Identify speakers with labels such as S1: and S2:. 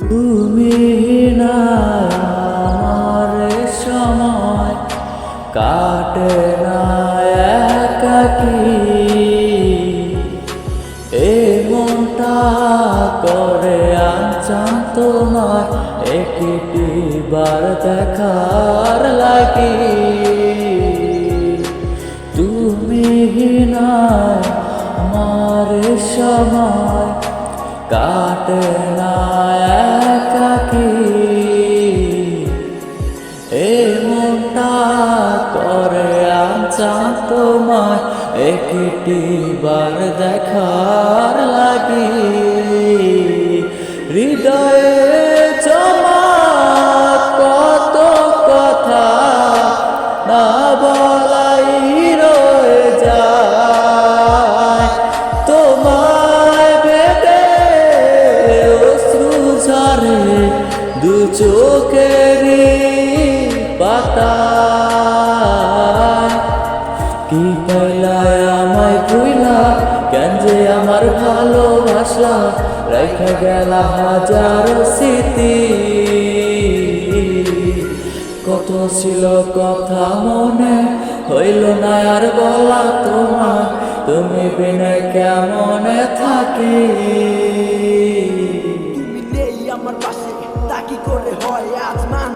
S1: তুমি না আমার সময় কাটে না একাকী, এই মনটা করে আনচান তোমার একটি বার দেখার লাগি। তুমি না আমার সময় কাটে না একাকী, এই মনটা করে আনচান তোমার একটি বার দেখার লাগি। হৃদয়ে জমা কত কথা না বলাই রয়ে যায়, তোমায় ভেবে অশ্রু ঝরে দু চোখেরই পাতায়। কি পাইলায় আমায় ভুইলা, কেন যে আমার ভালোবাসলা, রেখে গেলা হাজার স্মৃতি। কত ছিল কথা মনে, হইল না আর বলা তোমার, তুমি বিনে কেমনে থাকি।
S2: তুমি নেই আমার পাশে, তা কি করে হয় আজ মান